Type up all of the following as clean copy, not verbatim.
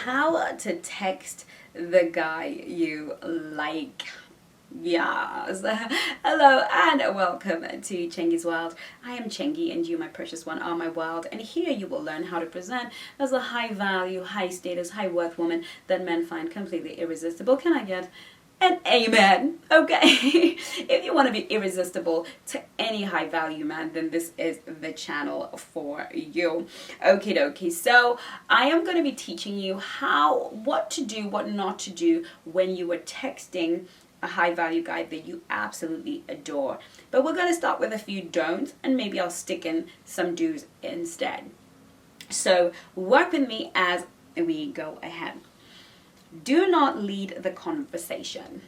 how to text the guy you like. Yes. Hello and welcome to CHENGI'S world. I am CHENGI and you, my precious one, are my world. And here you will learn how to present as a high value, high status, high worth woman that men find completely irresistible. Can I get an amen? Okay. If you want to be irresistible to any high value man, then this is the channel for you. Okie dokie. So I am going to be teaching you what to do, what not to do when you are texting a high value guy that you absolutely adore. But we're going to start with a few don'ts and maybe I'll stick in some do's instead. So work with me as we go ahead. Do not lead the conversation.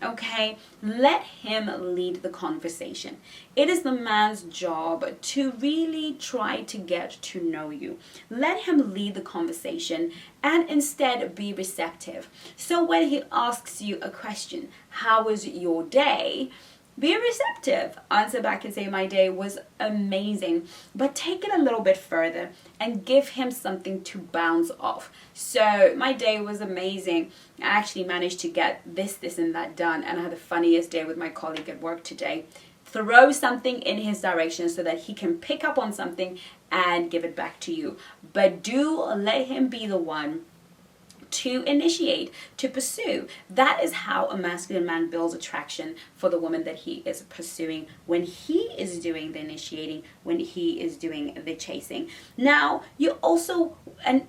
Okay? Let him lead the conversation. It is the man's job to really try to get to know you. Let him lead the conversation and instead be receptive. So when he asks you a question, how was your day? Be receptive. Answer back and say, my day was amazing. But take it a little bit further and give him something to bounce off. So, my day was amazing. I actually managed to get this, and that done. And I had the funniest day with my colleague at work today. Throw something in his direction so that he can pick up on something and give it back to you. But do let him be the one to initiate, to pursue. That is how a masculine man builds attraction for the woman that he is pursuing, when he is doing the initiating, when he is doing the chasing. Now, you also, and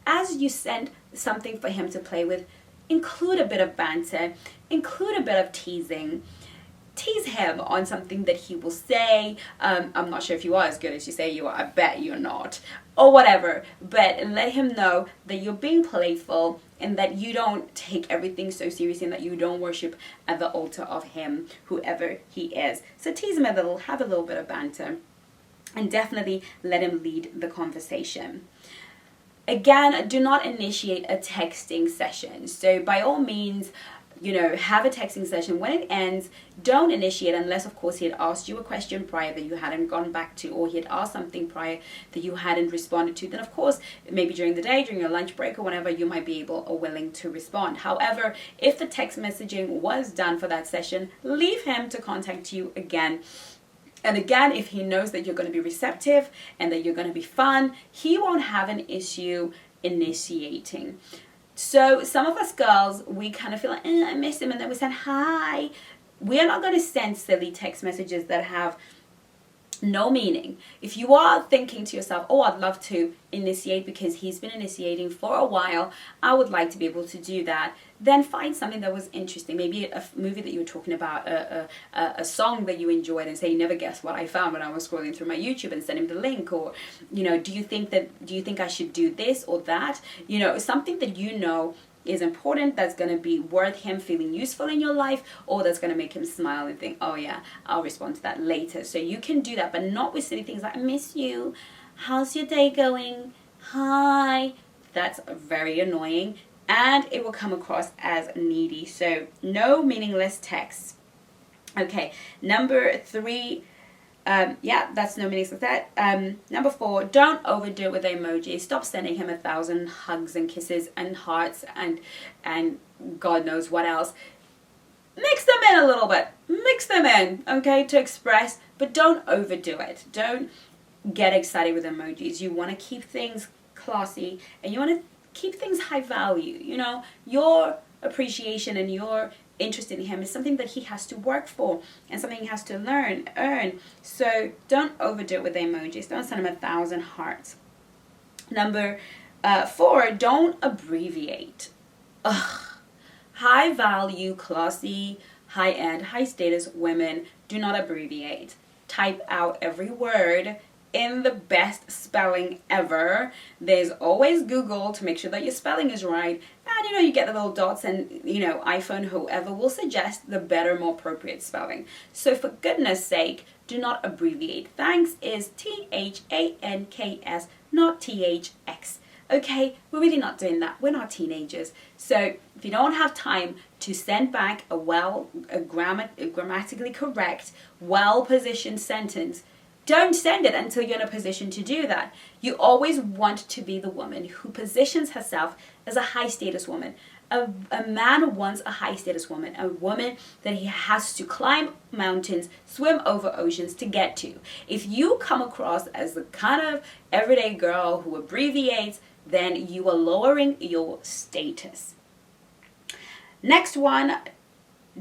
as you send something for him to play with, include a bit of banter, include a bit of teasing. Tease him on something that he will say. I'm not sure if you are as good as you say you are. I bet you're not. Or whatever. But let him know that you're being playful and that you don't take everything so seriously and that you don't worship at the altar of him, whoever he is. So tease him a little, have a little bit of banter, and definitely let him lead the conversation. Again, do not initiate a texting session. So by all means, have a texting session. When it ends, don't initiate unless, of course, he had asked you a question prior that you hadn't gone back to, or he had asked something prior that you hadn't responded to. Then, of course, maybe during the day, during your lunch break or whatever, you might be able or willing to respond. However, if the text messaging was done for that session, leave him to contact you again. And again, if he knows that you're going to be receptive and that you're going to be fun, he won't have an issue initiating. So some of us girls, we kind of feel like, I miss him, and then we send hi. We are not going to send silly text messages that have no meaning. If you are thinking to yourself, oh, I'd love to initiate because he's been initiating for a while, I would like to be able to do that, then find something that was interesting. Maybe a movie that you were talking about, a song that you enjoyed, and say, you never guess what I found when I was scrolling through my YouTube, and send him the link. Or, do you think I should do this or that? Something that is important, that's going to be worth him feeling useful in your life, or that's going to make him smile and think, oh yeah, I'll respond to that later. So you can do that, but not with silly things like, I miss you, how's your day going, hi. That's very annoying, and it will come across as needy. So no meaningless texts. Okay, number 3, that's no meanings like that. Number 4, don't overdo it with emojis. Stop sending him 1,000 hugs and kisses and hearts and God knows what else. Mix them in a little bit. Mix them in, okay, to express, but don't overdo it. Don't get excited with emojis. You want to keep things classy and you want to keep things high value. Your appreciation and your interest in him is something that he has to work for and something he has to earn. So don't overdo it with the emojis. Don't send him 1,000 hearts. Number 4, don't abbreviate. High value, classy, high end, high status women do not abbreviate. Type out every word in the best spelling ever. There's always Google to make sure that your spelling is right. And you get the little dots, and iPhone, whoever will suggest the better, more appropriate spelling. So for goodness sake, do not abbreviate. Thanks is THANKS, not THX. Okay, we're really not doing that. We're not teenagers. So if you don't have time to send back a grammatically correct, well-positioned sentence, don't send it until you're in a position to do that. You always want to be the woman who positions herself as a high status woman. A man wants a high status woman, a woman that he has to climb mountains, swim over oceans to get to. If you come across as the kind of everyday girl who abbreviates, then you are lowering your status. Next one,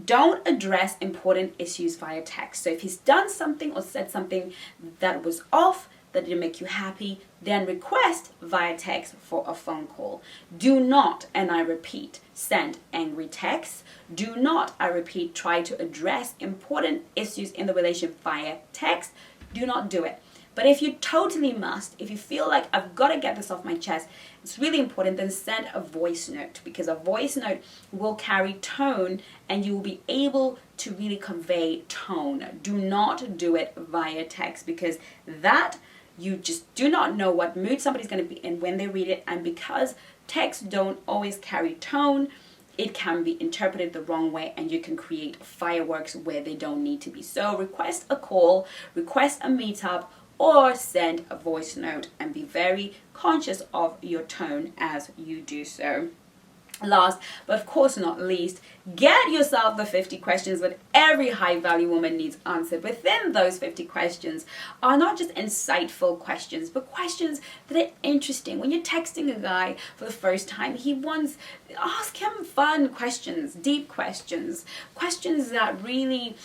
don't address important issues via text. So if he's done something or said something that was off, that didn't make you happy, then request via text for a phone call. Do not, and I repeat, send angry texts. Do not, I repeat, try to address important issues in the relationship via text. Do not do it. But if you totally must, if you feel like I've got to get this off my chest, it's really important, then send a voice note, because a voice note will carry tone and you will be able to really convey tone. Do not do it via text, because that you just do not know what mood somebody's going to be in when they read it, and because texts don't always carry tone, it can be interpreted the wrong way and you can create fireworks where they don't need to be. So request a call, request a meetup, or send a voice note, and be very conscious of your tone as you do so. Last, but of course not least, get yourself the 50 questions that every high value woman needs answered. Within those 50 questions are not just insightful questions, but questions that are interesting. When you're texting a guy for the first time, ask him fun questions, deep questions, questions that really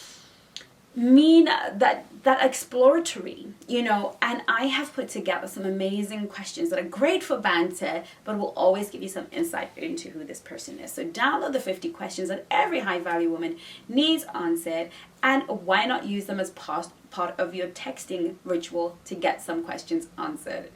mean that exploratory, and I have put together some amazing questions that are great for banter, but will always give you some insight into who this person is. So download the 50 questions that every high value woman needs answered, and why not use them as part of your texting ritual to get some questions answered.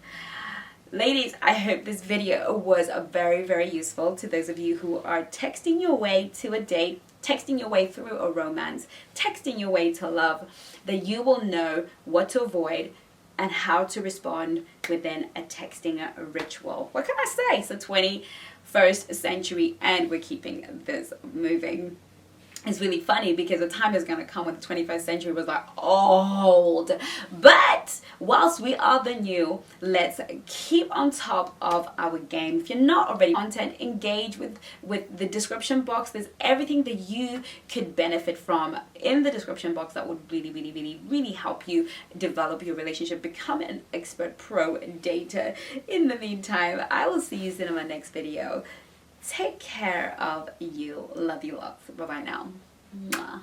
Ladies, I hope this video was very, very useful to those of you who are texting your way to a date, texting your way through a romance, texting your way to love, that you will know what to avoid and how to respond within a texting ritual. What can I say? It's the 21st century and we're keeping this moving. It's really funny because the time is going to come when the 21st century was like old. But whilst we are the new, let's keep on top of our game. If you're not already content, engage with the description box. There's everything that you could benefit from in the description box that would really, really, really, really help you develop your relationship, become an expert pro dater. In the meantime, I will see you soon in my next video. Take care of you. Love you lots. Bye-bye now. Mwah.